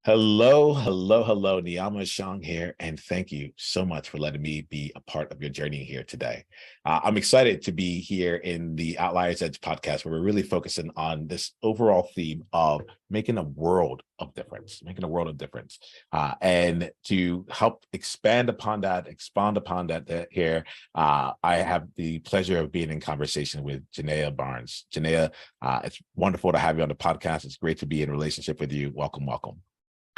Hello. Niiamah Shang here, and thank you so much for letting me be a part of your journey here today. I'm excited to be here in the Outliers Edge podcast, where we're really focusing on this overall theme of making a world of difference, and to help expound upon that here, I have the pleasure of being in conversation with Genea Barnes. Genea, it's wonderful to have you on the podcast. It's great to be in relationship with you. Welcome.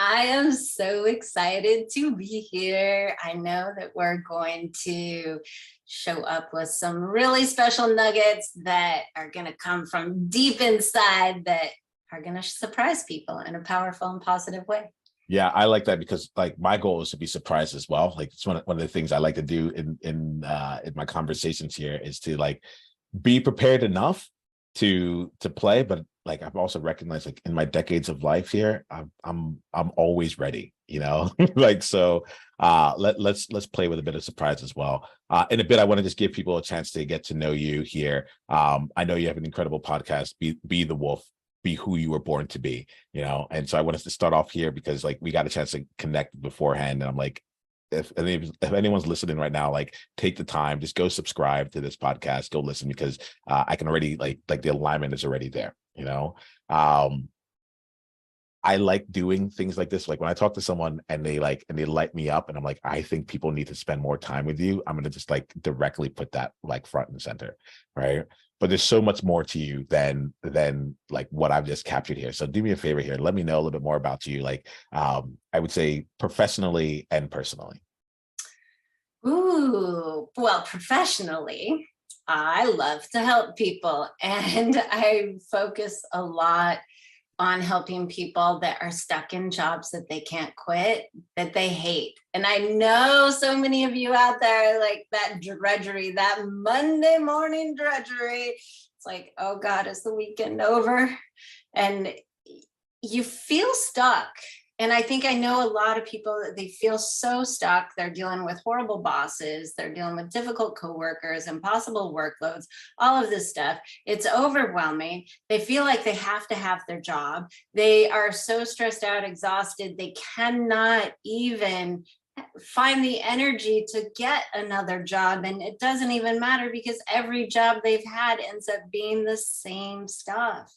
I am so excited to be here. I know that we're going to show up with some really special nuggets that are going to come from deep inside that are going to surprise people in a powerful and positive way. Yeah, I like that because like my goal is to be surprised as well. Like it's one of the things I like to do in my conversations here is to like be prepared enough to play, but like I've also recognized like in my decades of life here, I'm always ready, like so let's play with a bit of surprise as well. In a bit, I want to just give people a chance to get to know you here. I know you have an incredible podcast, Be the Wolf, be who you were born to be, and so I wanted to start off here because like we got a chance to connect beforehand, and I'm like, if anyone's listening right now, like take the time, just go subscribe to this podcast, go listen, because I can already like the alignment is already there. I like doing things like this. Like when I talk to someone and they light me up and I'm like, I think people need to spend more time with you, I'm going to just like directly put that like front and center. Right. But there's so much more to you than like what I've just captured here. So do me a favor here. Let me know a little bit more about you. Like I would say professionally and personally. Ooh, well, professionally, I love to help people, and I focus a lot on helping people that are stuck in jobs that they can't quit, that they hate. And I know so many of you out there, like that drudgery, that Monday morning drudgery. It's like, oh God, is the weekend over? And you feel stuck. And I think I know a lot of people that they feel so stuck. They're dealing with horrible bosses. They're dealing with difficult coworkers, impossible workloads, all of this stuff. It's overwhelming. They feel like they have to have their job. They are so stressed out, exhausted. They cannot even find the energy to get another job. And it doesn't even matter because every job they've had ends up being the same stuff.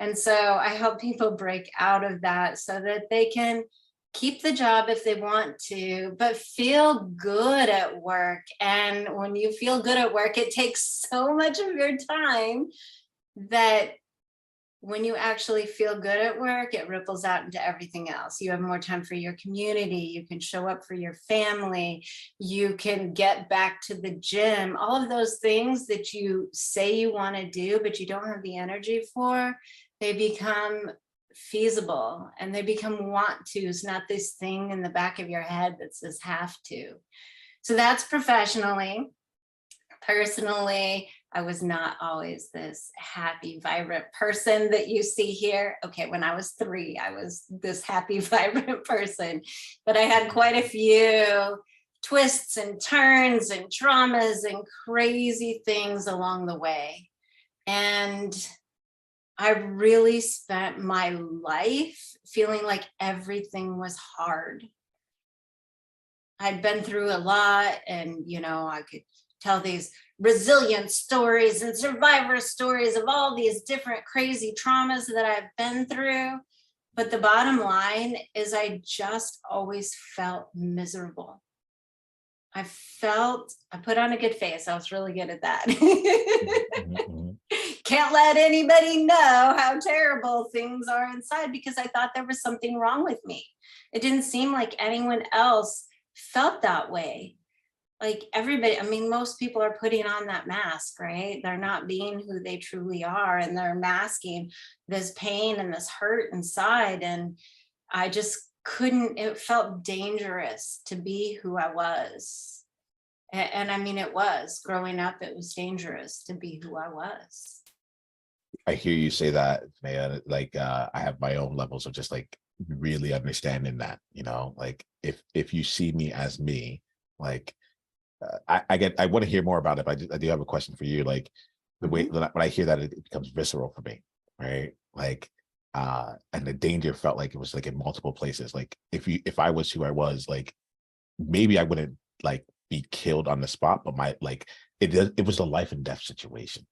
And so I help people break out of that so that they can keep the job if they want to, but feel good at work. And when you feel good at work, it takes so much of your time that when you actually feel good at work, it ripples out into everything else. You have more time for your community. You can show up for your family. You can get back to the gym. All of those things that you say you want to do, but you don't have the energy for, they become feasible and they become want to's, not this thing in the back of your head that says have to. So that's professionally. Personally, I was not always this happy, vibrant person that you see here. Okay, when I was 3, I was this happy, vibrant person, but I had quite a few twists and turns and traumas and crazy things along the way. And I really spent my life feeling like everything was hard. I'd been through a lot, and I could tell these resilient stories and survivor stories of all these different crazy traumas that I've been through. But the bottom line is I just always felt miserable. I put on a good face. I was really good at that. Mm-hmm. Can't let anybody know how terrible things are inside because I thought there was something wrong with me. It didn't seem like anyone else felt that way. Like everybody, I mean, most people are putting on that mask, right? They're not being who they truly are, and they're masking this pain and this hurt inside. And I just couldn't, it felt dangerous to be who I was. And I mean, it was growing up, it was dangerous to be who I was. I hear you say that, man. Like I have my own levels of just like really understanding that, like if you see me as me, like I want to hear more about it, but I do have a question for you. Like the way that when I hear that, it becomes visceral for me, right? Like And the danger felt like it was like in multiple places. Like if I was who I was, like maybe I wouldn't like be killed on the spot, but it was a life and death situation,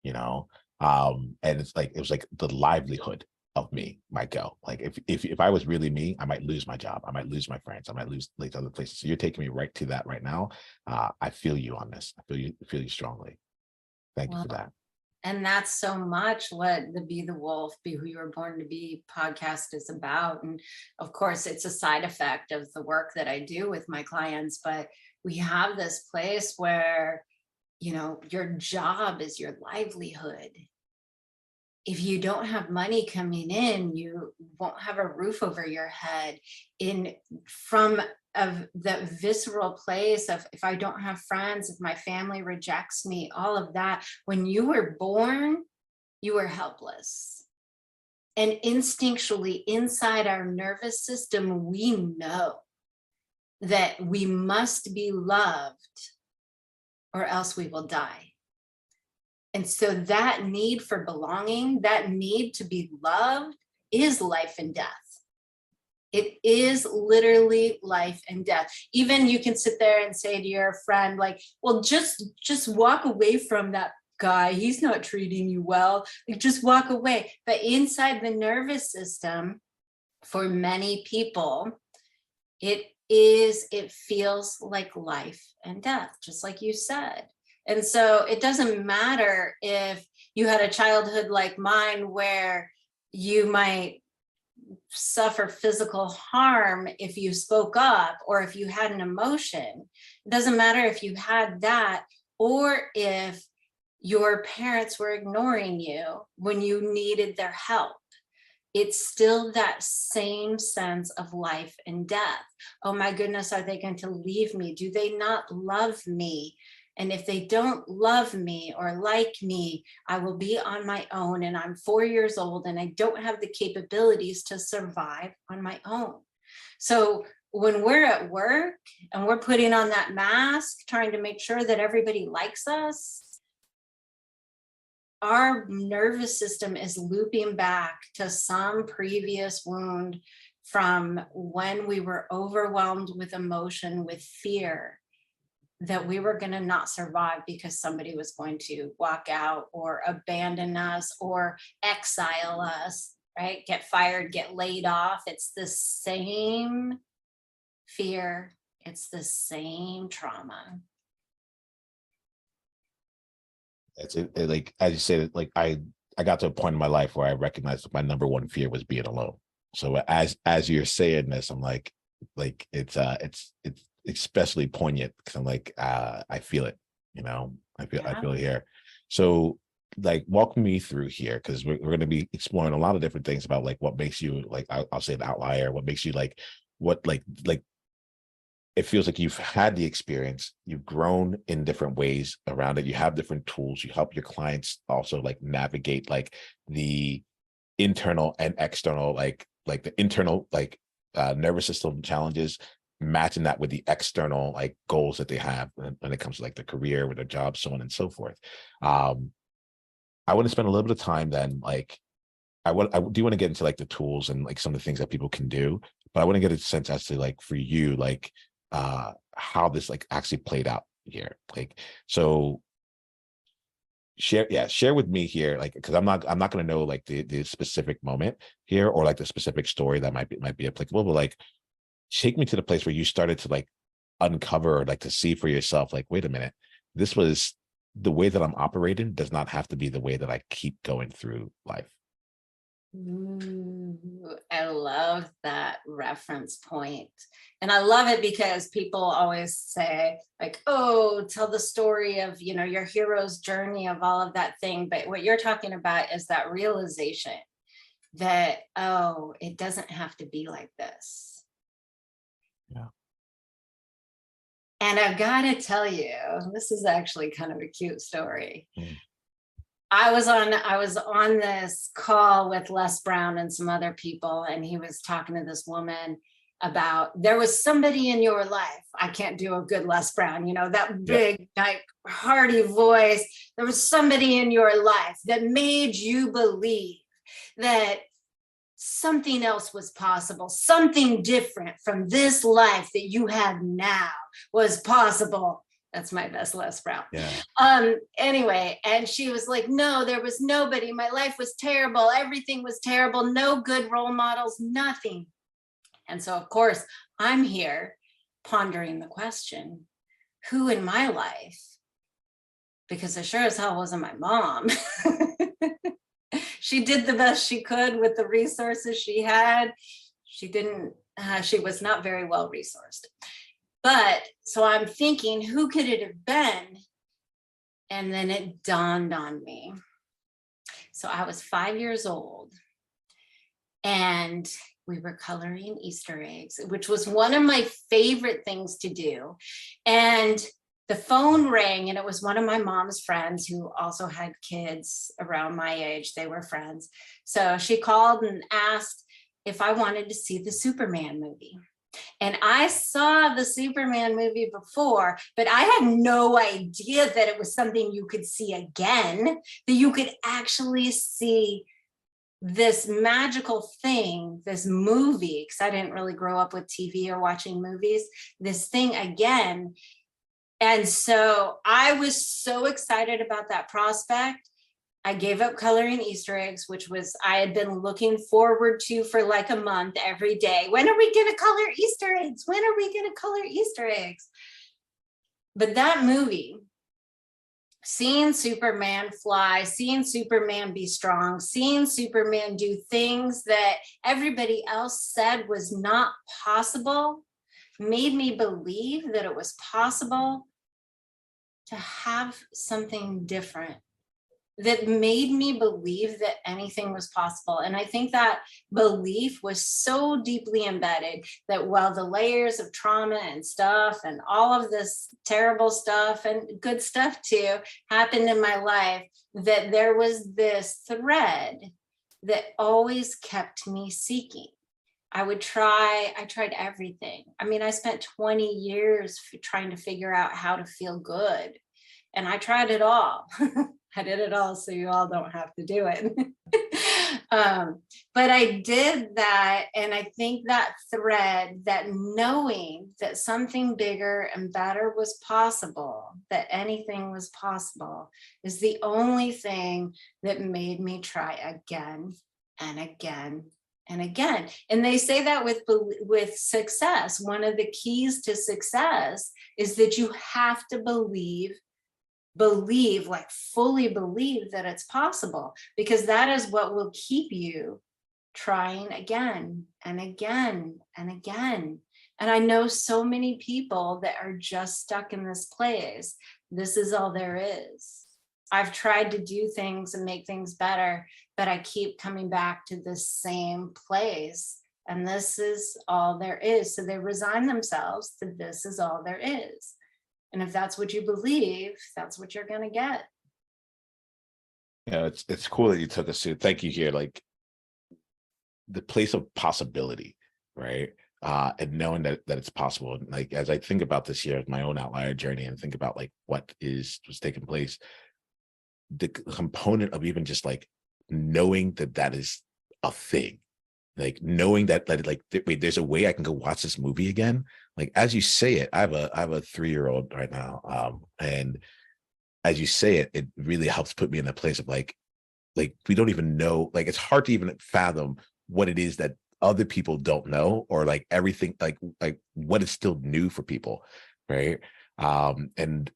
you know. And it's like it was like the livelihood of me might go. Like if I was really me, I might lose my job, I might lose my friends, I might lose like other places. So you're taking me right to that right now. I feel you on this. I feel you strongly. Thank you for Well, that. and that's so much what the Be the Wolf, Be Who You Were Born to Be podcast is about. And of course, it's a side effect of the work that I do with my clients. But we have this place where, your job is your livelihood. If you don't have money coming in, you won't have a roof over your head. From the visceral place of, if I don't have friends, if my family rejects me, all of that. When you were born, you were helpless. And instinctually inside our nervous system, we know that we must be loved or else we will die. And so that need for belonging, that need to be loved, is life and death. It is literally life and death. Even you can sit there and say to your friend, like, well, just walk away from that guy. He's not treating you well. Like, just walk away. But inside the nervous system, for many people, it feels like life and death, just like you said. And so it doesn't matter if you had a childhood like mine where you might suffer physical harm if you spoke up, or if you had an emotion. It doesn't matter if you had that, or if your parents were ignoring you when you needed their help. It's still that same sense of life and death. Oh my goodness, are they going to leave me? Do they not love me? And if they don't love me or like me, I will be on my own. And I'm 4 years old and I don't have the capabilities to survive on my own. So when we're at work and we're putting on that mask, trying to make sure that everybody likes us, our nervous system is looping back to some previous wound from when we were overwhelmed with emotion, with fear, that we were going to not survive because somebody was going to walk out or abandon us or exile us, right? Get fired, get laid off. It's the same fear. It's the same trauma. It's like as you said, like I got to a point in my life where I recognized that my number one fear was being alone. So as you're saying this, I'm like it's especially poignant because I'm like I feel it, I feel it here. So like walk me through here, because we're going to be exploring a lot of different things about like what makes you like I'll say an outlier, what makes you like what like it feels like you've had the experience, you've grown in different ways around it, you have different tools, you help your clients also like navigate like the internal and external like the internal nervous system challenges, matching that with the external like goals that they have when it comes to like the career, with their job, so on and so forth. I want to spend a little bit of time then, like I do want to get into like the tools and like some of the things that people can do, but I want to get a sense as to like for you, like how this like actually played out here. Like, so share with me here, like, because I'm not going to know like the specific moment here or like the specific story that might be applicable, but like take me to the place where you started to like uncover, like to see for yourself, like, wait a minute, this was the way that I'm operating does not have to be the way that I keep going through life. Ooh, I love that reference point. And I love it because people always say like, oh, tell the story of, your hero's journey of all of that thing. But what you're talking about is that realization that, oh, it doesn't have to be like this. Yeah. And I've got to tell you, this is actually kind of a cute story. Mm. I was on this call with Les Brown and some other people, and he was talking to this woman about, there was somebody in your life. I can't do a good Les Brown, that big, like hearty voice. There was somebody in your life that made you believe that something else was possible. Something different from this life that you have now was possible. That's my best Les Brown. Yeah. Anyway, and she was like, no, there was nobody. My life was terrible. Everything was terrible. No good role models, nothing. And so, of course, I'm here pondering the question, who in my life? Because I sure as hell wasn't my mom. She did the best she could with the resources she had. She was not very well resourced. But so I'm thinking, who could it have been? And then it dawned on me. So I was 5 years old and we were coloring Easter eggs, which was one of my favorite things to do. And the phone rang and it was one of my mom's friends who also had kids around my age. They were friends. So she called and asked if I wanted to see the Superman movie. And I saw the Superman movie before, but I had no idea that it was something you could see again, that you could actually see this magical thing, this movie, because I didn't really grow up with TV or watching movies, this thing again. And so I was so excited about that prospect. I gave up coloring Easter eggs, which was I had been looking forward to for like a month every day. When are we going to color Easter eggs? When are we going to color Easter eggs? But that movie, seeing Superman fly, seeing Superman be strong, seeing Superman do things that everybody else said was not possible, made me believe that it was possible to have something different, that made me believe that anything was possible. And I think that belief was so deeply embedded that while the layers of trauma and stuff and all of this terrible stuff and good stuff too happened in my life, that there was this thread that always kept me seeking. I tried everything. I mean, I spent 20 years trying to figure out how to feel good. And I tried it all. I did it all so you all don't have to do it. But I did that. And I think that thread, that knowing that something bigger and better was possible, that anything was possible, is the only thing that made me try again and again and again. And they say that with success, one of the keys to success is that you have to believe, like fully believe that it's possible, because that is what will keep you trying again and again and again. And I know so many people that are just stuck in this place. This is all there is. I've tried to do things and make things better, but I keep coming back to the same place. And this is all there is. So they resign themselves to this is all there is. And if that's what you believe, that's what you're going to get. Yeah, it's cool that you took us to, thank you here, like the place of possibility, right? And knowing that it's possible. And like as I think about this year, my own outlier journey, and think about like what was taking place, the component of even just like knowing that is a thing, like knowing that like wait, there's a way I can go watch this movie again. Like as you say it, I have a 3-year-old right now, and as you say it, it really helps put me in a place of like we don't even know, like it's hard to even fathom what it is that other people don't know, or like everything like what is still new for people, right? And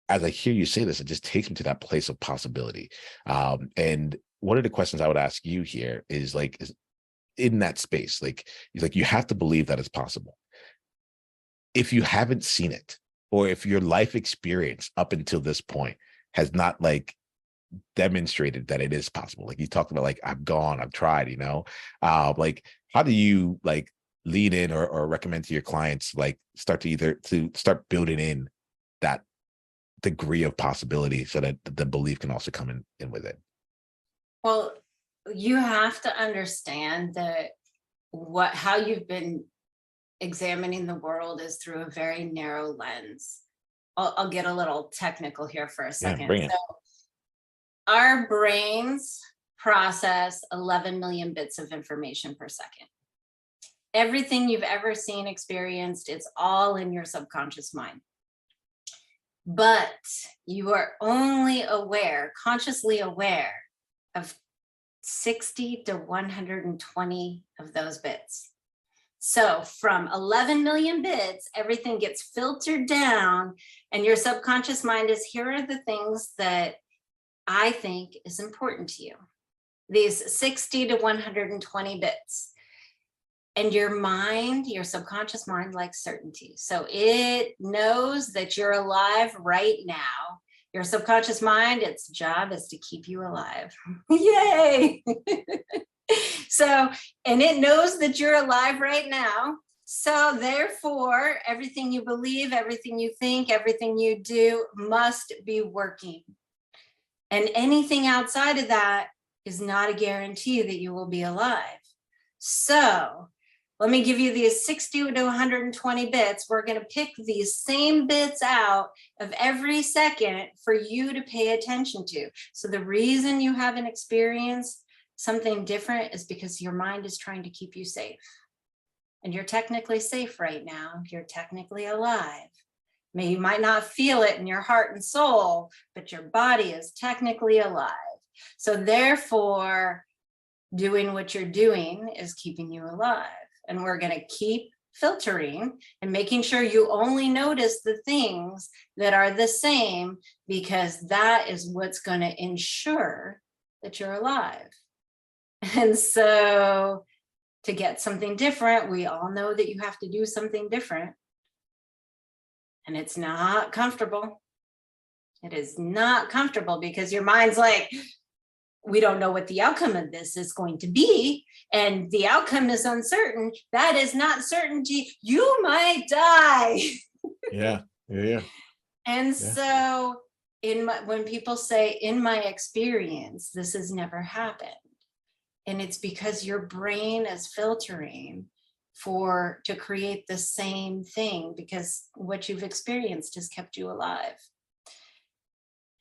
as I hear you say this, it just takes me to that place of possibility. And one of the questions I would ask you here is like, is in that space, like you have to believe that it's possible. If you haven't seen it, or if your life experience up until this point has not like demonstrated that it is possible, like you talked about, like I've tried, like how do you like lead in or recommend to your clients, like start building in that degree of possibility so that the belief can also come in with it? Well, you have to understand that how you've been examining the world is through a very narrow lens. I'll get a little technical here for a second. Bring it. So our brains process 11 million bits of information per second. Everything you've ever seen, experienced, it's all in your subconscious mind. But you are only aware, consciously aware of 60 to 120 of those bits. So from 11 million bits, everything gets filtered down, and your subconscious mind is, here are the things that I think is important to you. These 60 to 120 bits. And your mind, your subconscious mind, likes certainty. So it knows that you're alive right now. Your subconscious mind, its job is to keep you alive. Yay! So, and it knows that you're alive right now. So therefore, everything you believe, everything you think, everything you do must be working. And anything outside of that is not a guarantee that you will be alive. So let me give you these 60 to 120 bits. We're going to pick these same bits out of every second for you to pay attention to. So the reason you haven't experienced something different is because your mind is trying to keep you safe. And you're technically safe right now. You're technically alive. You might not feel it in your heart and soul, but your body is technically alive. So therefore, doing what you're doing is keeping you alive. And we're going to keep filtering and making sure you only notice the things that are the same, because that is what's going to ensure that you're alive. And so to get something different, we all know that you have to do something different. And it's not comfortable. It is not comfortable because your mind's like, we don't know what the outcome of this is going to be. And the outcome is uncertain. That is not certainty. You might die. Yeah. And so when people say, in my experience, this has never happened. And it's because your brain is filtering to create the same thing, because what you've experienced has kept you alive.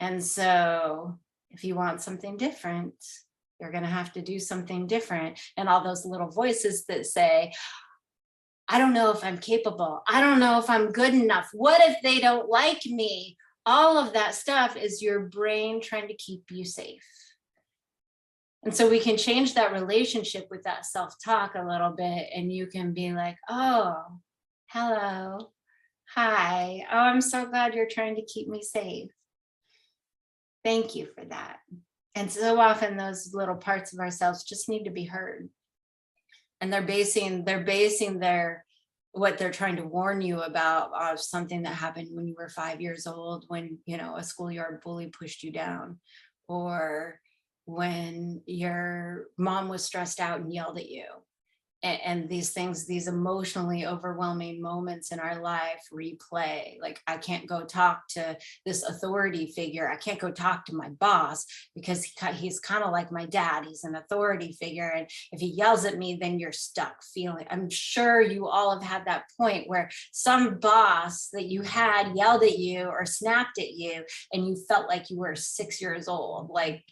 And so if you want something different, you're going to have to do something different. And all those little voices that say, I don't know if I'm capable. I don't know if I'm good enough. What if they don't like me? All of that stuff is your brain trying to keep you safe. And so we can change that relationship with that self-talk a little bit, and you can be like, oh, hello, hi. Oh, I'm so glad you're trying to keep me safe. Thank you for that. And so often those little parts of ourselves just need to be heard. And they're basing what they're trying to warn you about of something that happened when you were 5 years old, when, a schoolyard bully pushed you down, or when your mom was stressed out and yelled at you. And these things, these emotionally overwhelming moments in our life replay. Like, I can't go talk to this authority figure. I can't go talk to my boss because he's kind of like my dad. He's an authority figure. And if he yells at me, then you're stuck feeling. I'm sure you all have had that point where some boss that you had yelled at you or snapped at you, and you felt like you were 6 years old. Like,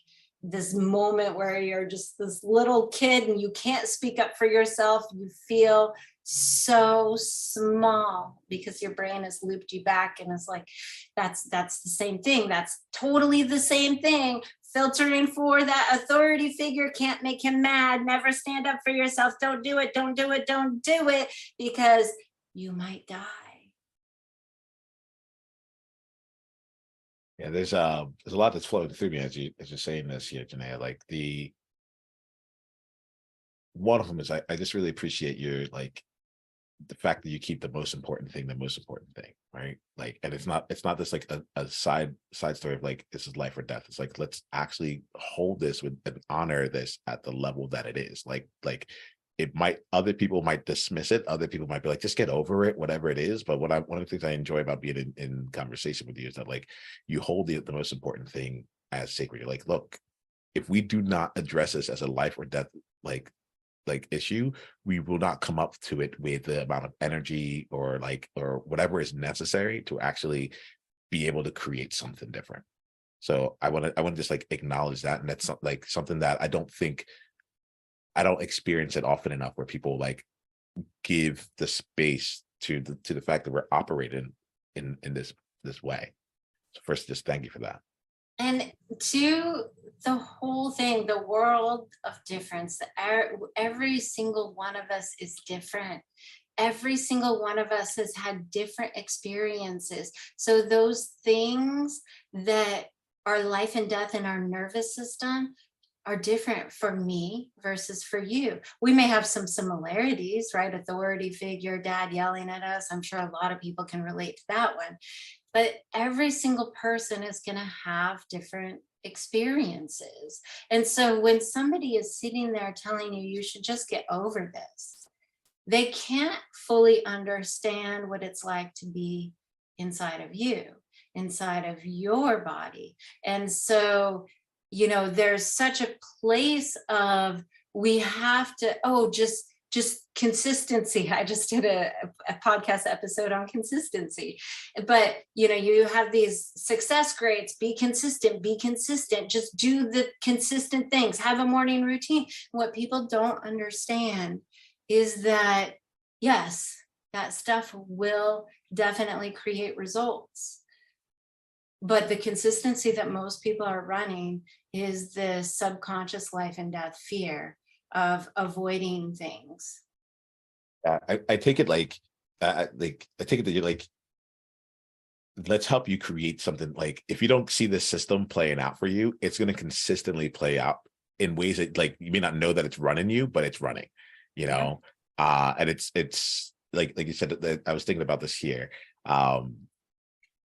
this moment where you're just this little kid and you can't speak up for yourself. You feel so small because your brain has looped you back, and it's like, that's the same thing. That's totally the same thing. Filtering for that authority figure, can't make him mad, never stand up for yourself, don't do it, don't do it, don't do it, because you might die. Yeah, there's a lot that's flowing through me as you're saying this here, Genea. Like, one of them is I just really appreciate your, like, the fact that you keep the most important thing, right? Like, and it's not just like a side story of like, this is life or death. It's like, let's actually hold this with and honor this at the level that it is. Like other people might dismiss it. Other people might be like, just get over it, whatever it is. But one of the things I enjoy about being in conversation with you is that, like, you hold the most important thing as sacred. You're like, look, if we do not address this as a life or death, like issue, we will not come up to it with the amount of energy or whatever is necessary to actually be able to create something different. So I want to just like acknowledge that. And that's like something that I don't experience it often enough, where people like give the space to the fact that we're operating in this way. So first, just thank you for that. And to the whole thing, the world of difference, every single one of us is different. Every single one of us has had different experiences. So those things that are life and death in our nervous system are different for me versus for you. We may have some similarities, right? Authority figure, dad yelling at us. I'm sure a lot of people can relate to that one. But every single person is going to have different experiences. And so when somebody is sitting there telling you, you should just get over this, they can't fully understand what it's like to be inside of you, inside of your body. And so, there's such a place of, we have to, just consistency. I just did a podcast episode on consistency, but you have these success grades. Be consistent, just do the consistent things, have a morning routine. What people don't understand is that, yes, that stuff will definitely create results. But the consistency that most people are running is the subconscious life and death fear of avoiding things. I take it like I take it that you're like, let's help you create something. Like, if you don't see the system playing out for you, it's going to consistently play out in ways that, like, you may not know that it's running you, but it's running, Yeah. And it's like you said, that I was thinking about this here.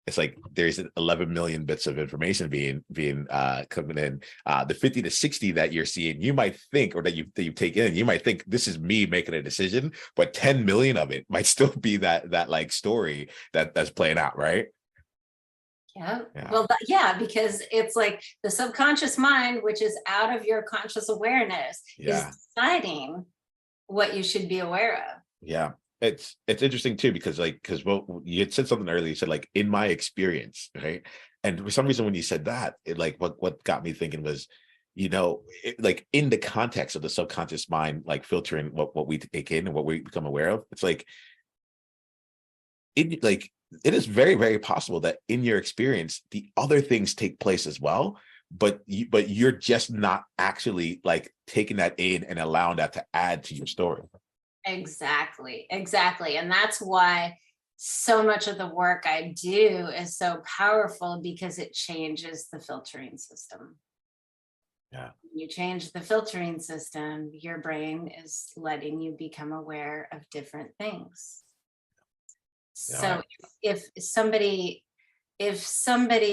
It's like there's 11 million bits of information being coming in. The 50 to 60 that you're seeing, you might think, or that you take in, you might think this is me making a decision, but 10 million of it might still be that like story that's playing out, right? Yeah. Yeah. Well, yeah, because it's like the subconscious mind, which is out of your conscious awareness, is Yeah. deciding what you should be aware of. Yeah. It's interesting too, because well, you had said something earlier. You said, like, in my experience, right? And for some reason, when you said that, it, like, what got me thinking was, like, in the context of the subconscious mind, like filtering what we take in and what we become aware of. It's like, it is very, very possible that in your experience, the other things take place as well, but you're just not actually like taking that in and allowing that to add to your story. Exactly. And that's why so much of the work I do is so powerful, because it changes the filtering system. Yeah. You change the filtering system, your brain is letting you become aware of different things. Yeah, So if somebody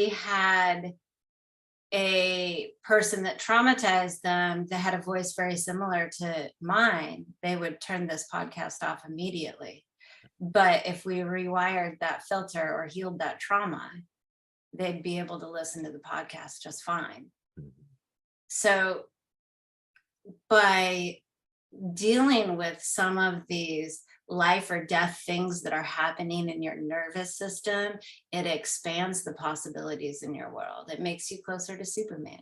had a person that traumatized them that had a voice very similar to mine, they would turn this podcast off immediately. But if we rewired that filter or healed that trauma, they'd be able to listen to the podcast just fine. So by dealing with some of these life or death things that are happening in your nervous system, it expands the possibilities in your world. It makes you closer to Superman.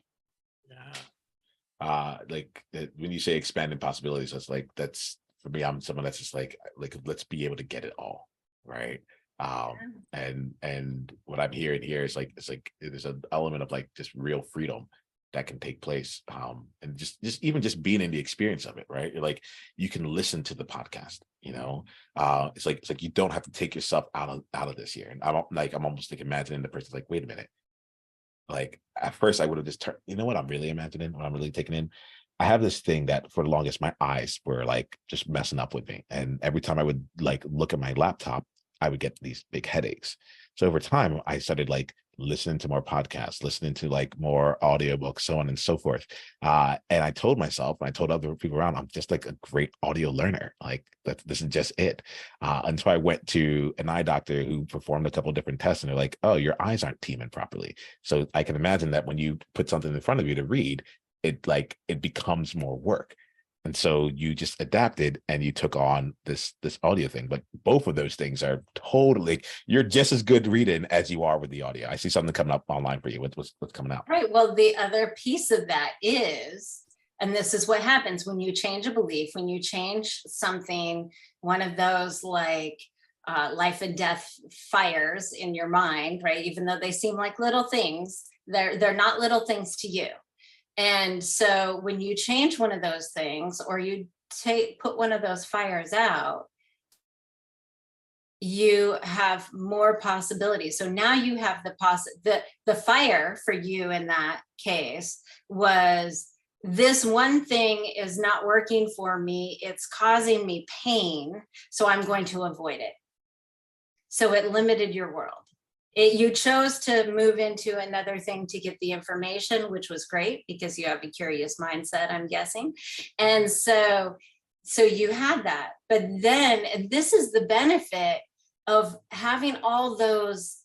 Yeah. When you say expanding possibilities, that's for me. I'm someone that's just like let's be able to get it all, right? And what I'm hearing here is like, there's an element of like just real freedom that can take place, and just even just being in the experience of it, right? You're like, you can listen to the podcast, it's like you don't have to take yourself out of this here. And I'm almost like imagining the person's like, wait a minute, like, at first I would have just turned, what I'm really imagining, what I'm really taking in. I have this thing that for the longest, my eyes were like just messing up with me. And every time I would like look at my laptop, I would get these big headaches. So over time, I started like listening to more podcasts, listening to like more audiobooks, so on and so forth. And I told myself, and I told other people around, I'm just like a great audio learner. Like, this is just it. And so I went to an eye doctor who performed a couple of different tests, and they're like, oh, your eyes aren't teaming properly. So I can imagine that when you put something in front of you to read, it becomes more work. And so you just adapted and you took on this audio thing. But both of those things are totally, you're just as good reading as you are with the audio. I see something coming up online for you. What's coming out? Right. Well, the other piece of that is, and this is what happens when you change a belief, when you change something, one of those like life and death fires in your mind, right? Even though they seem like little things, they're not little things to you. And so when you change one of those things, or you put one of those fires out, you have more possibilities. So now you have the fire for you in that case was, this one thing is not working for me. It's causing me pain. So I'm going to avoid it. So it limited your world. You chose to move into another thing to get the information, which was great because you have a curious mindset, I'm guessing. And so you had that. But then, and this is the benefit of having all those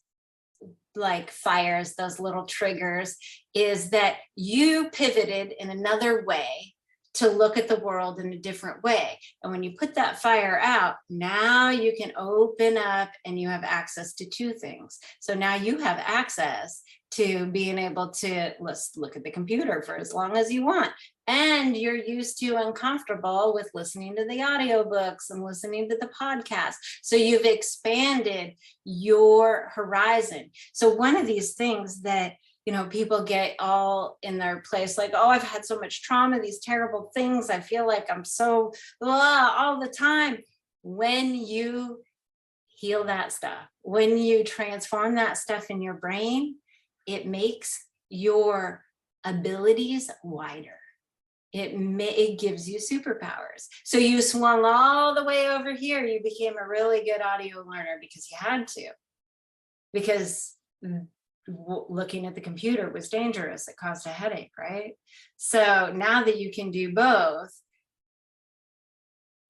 like fires, those little triggers, is that you pivoted in another way to look at the world in a different way. And when you put that fire out, now you can open up and you have access to two things. So now you have access to being able to, let's look at the computer for as long as you want. And you're used to and comfortable with listening to the audiobooks and listening to the podcast. So you've expanded your horizon. So one of these things that, you know, people get all in their place, like, oh, I've had so much trauma, these terrible things. I feel like I'm so blah all the time. When you heal that stuff, when you transform that stuff in your brain, it makes your abilities wider. It gives you superpowers. So you swung all the way over here. You became a really good audio learner because you had to, because looking at the computer was dangerous. It caused a headache, right? So now that you can do both,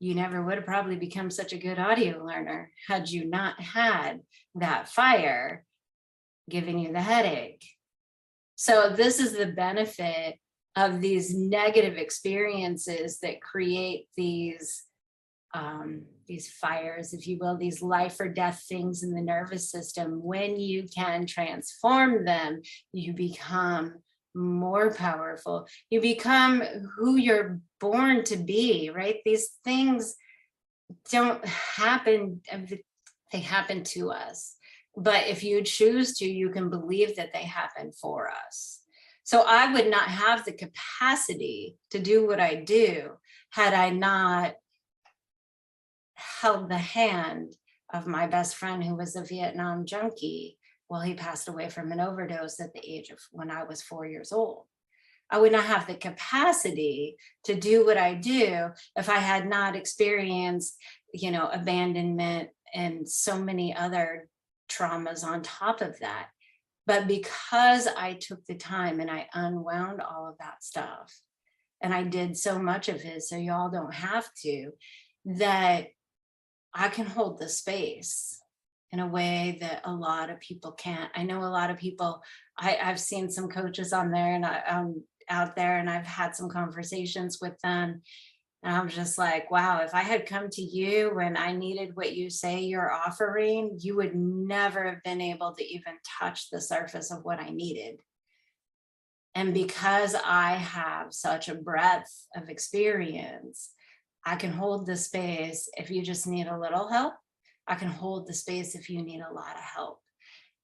you never would have probably become such a good audio learner had you not had that fire giving you the headache. So this is the benefit of these negative experiences that create these fires, if you will, these life or death things in the nervous system. When you can transform them, you become more powerful. You become who you're born to be, right? These things don't happen, they happen to us. But if you choose to, you can believe that they happen for us. So I would not have the capacity to do what I do had I not held the hand of my best friend who was a Vietnam junkie while he passed away from an overdose at the age of when I was 4 years old. I would not have the capacity to do what I do if I had not experienced, you know, abandonment and so many other traumas on top of that. But because I took the time and I unwound all of that stuff, and I did so much of it, so y'all don't have to, that I can hold the space in a way that a lot of people can't. I know a lot of people, I've seen some coaches on there and out there, and I've had some conversations with them. And I'm just like, wow, if I had come to you when I needed what you say you're offering, you would never have been able to even touch the surface of what I needed. And because I have such a breadth of experience, I can hold the space if you just need a little help. I can hold the space if you need a lot of help,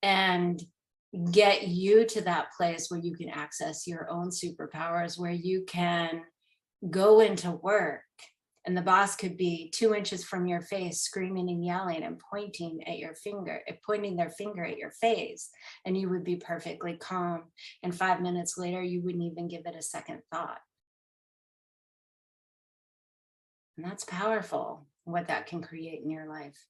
and get you to that place where you can access your own superpowers, where you can go into work and the boss could be 2 inches from your face, screaming and yelling and pointing their finger at your face, and you would be perfectly calm. And 5 minutes later, you wouldn't even give it a second thought. And that's powerful, what that can create in your life.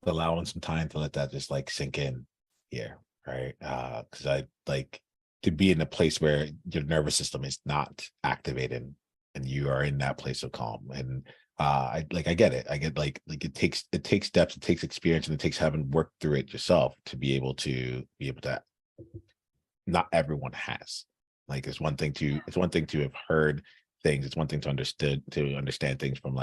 Allowing some time to let that just like sink in here, right? Because I like to be in a place where your nervous system is not activated and you are in that place of calm. And I get it. I get like it takes steps, it takes experience, and it takes having worked through it yourself to be able to not everyone has. Like it's one thing to have heard things. It's one thing to understand things from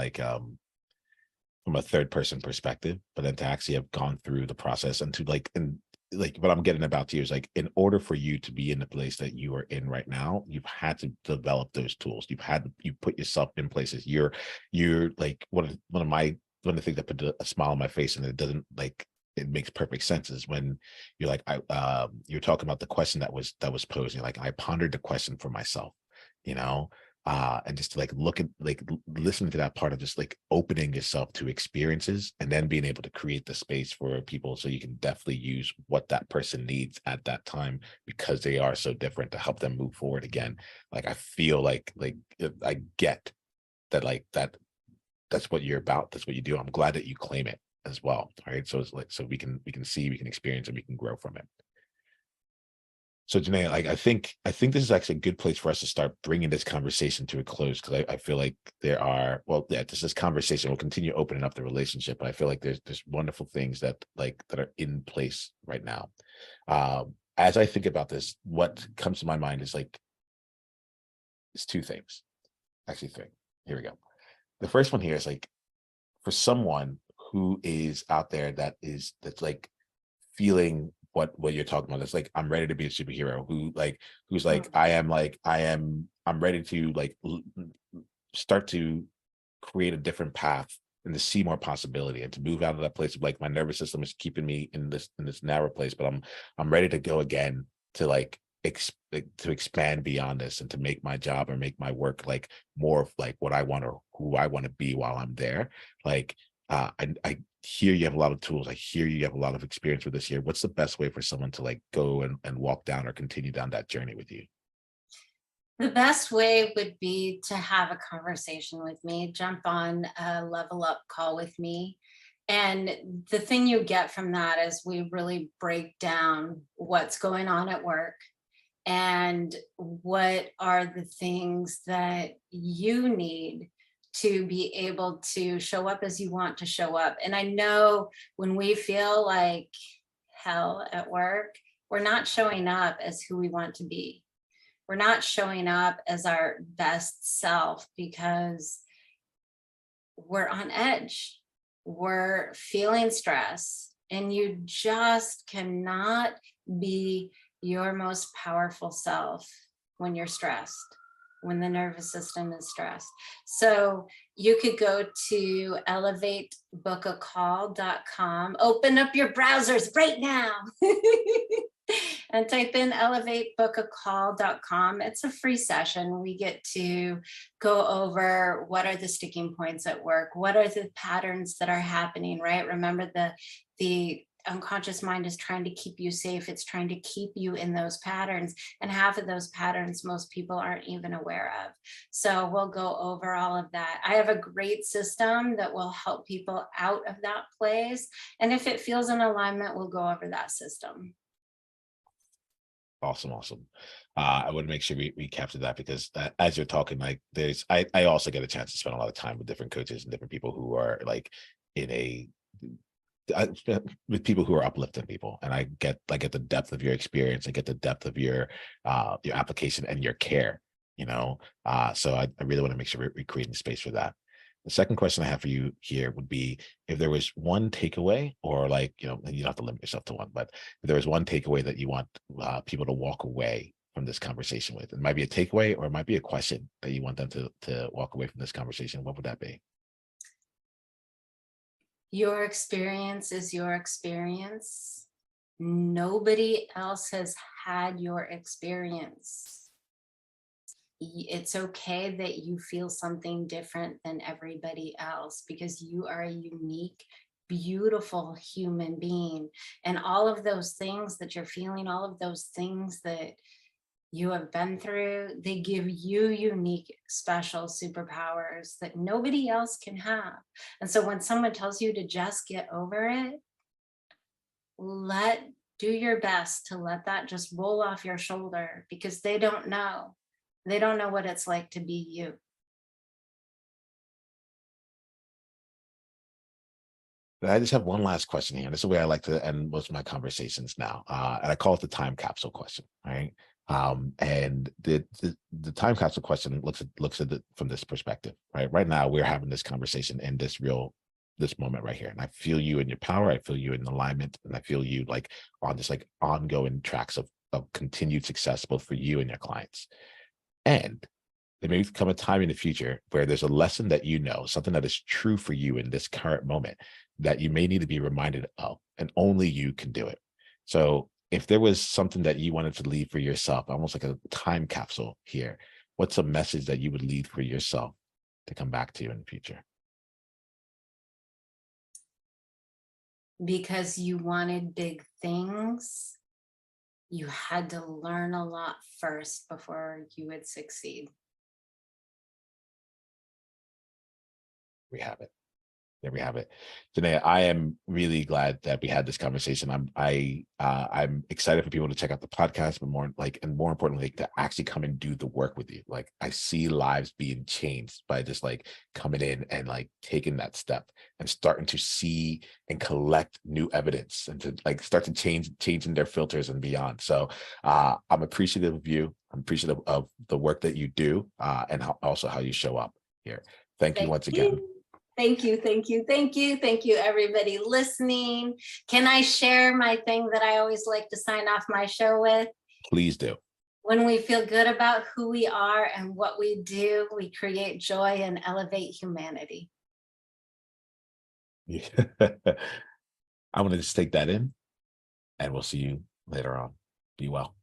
a third person perspective, but then to actually have gone through the process and to like what I'm getting about to you is like, in order for you to be in the place that you are in right now, you've had to develop those tools. You put yourself in places. You're like one of the things that put a smile on my face, and it doesn't like, it makes perfect sense, is when you're like, you're talking about the question that was posed. You're like, I pondered the question for myself, you know, and just to like look at like listening to that part of just like opening yourself to experiences, and then being able to create the space for people so you can definitely use what that person needs at that time, because they are so different, to help them move forward again. Like I feel like I get that, like that's what you're about, that's what you do. I'm glad that you claim it as well. All right, so it's like, so we can see, we can experience, and we can grow from it. So Genea, like I think this is actually a good place for us to start bringing this conversation to a close, because I feel like there are, well, yeah, this conversation will continue opening up the relationship, but I feel like there's wonderful things that are in place right now. As I think about this, what comes to my mind is like, it's two things, actually three. Here we go. The first one here is like, for someone who is out there that's like feeling what you're talking about. It's like, I'm ready to be a superhero, who's like, I'm ready to like start to create a different path and to see more possibility, and to move out of that place of like, my nervous system is keeping me in this narrow place, but I'm ready to go again, to like to expand beyond this, and to make my job or make my work like more of like what I want, or who I want to be while I'm there. Like I hear you have a lot of tools. I hear you have a lot of experience with this here. What's the best way for someone to like go and walk down or continue down that journey with you? The best way would be to have a conversation with me, jump on a level up call with me. And the thing you get from that is we really break down what's going on at work, and what are the things that you need to be able to show up as you want to show up. And I know when we feel like hell at work, we're not showing up as who we want to be. We're not showing up as our best self, because we're on edge. We're feeling stress, and you just cannot be your most powerful self when you're stressed, when the nervous system is stressed. So you could go to elevatebookacall.com, open up your browsers right now and type in elevatebookacall.com. It's a free session. We get to go over what are the sticking points at work, what are the patterns that are happening, right? Remember, the unconscious mind is trying to keep you safe. It's trying to keep you in those patterns. And half of those patterns most people aren't even aware of. So we'll go over all of that. I have a great system that will help people out of that place. And if it feels in alignment, we'll go over that system. Awesome. I want to make sure we capture that, because as you're talking, like I also get a chance to spend a lot of time with different coaches and different people who are like with people who are uplifting people, and I get the depth of your experience. I get the depth of your application and your care, so I really want to make sure we're creating space for that. The second question I have for you here would be, if there was one takeaway, or like, you don't have to limit yourself to one, but if there was one takeaway that you want people to walk away from this conversation with, it might be a takeaway, or it might be a question that you want them to walk away from this conversation, what would that be? Your experience is your experience. Nobody else has had your experience. It's okay that you feel something different than everybody else, because you are a unique, beautiful human being. And all of those things that you're feeling, all of those things that you have been through, they give you unique, special superpowers that nobody else can have. And so when someone tells you to just get over it, do your best to let that just roll off your shoulder, because they don't know. They don't know what it's like to be you. But I just have one last question here. This is the way I like to end most of my conversations now. And I call it the time capsule question. Right. And the time capsule question looks at it from this perspective, right? Right now, we're having this conversation in this moment right here. And I feel you in your power. I feel you in alignment. And I feel you like on this like ongoing tracks of continued success, both for you and your clients. And there may come a time in the future where there's a lesson that you know, something that is true for you in this current moment that you may need to be reminded of, and only you can do it. So if there was something that you wanted to leave for yourself, almost like a time capsule here, what's a message that you would leave for yourself to come back to you in the future? Because you wanted big things, you had to learn a lot first before you would succeed. We have it. There we have it. Genea, I am really glad that we had this conversation. I'm excited for people to check out the podcast, but more importantly, like, to actually come and do the work with you. Like, I see lives being changed by just like coming in and like taking that step and starting to see and collect new evidence and to like start to changing their filters and beyond. So I'm appreciative of you. I'm appreciative of the work that you do and also how you show up here. Thank you Thank once again. you. Thank you, thank you, thank you, thank you, everybody listening. Can I share my thing that I always like to sign off my show with? Please do. When we feel good about who we are and what we do, we create joy and elevate humanity. Yeah. I'm going to just take that in, and we'll see you later on. Be well.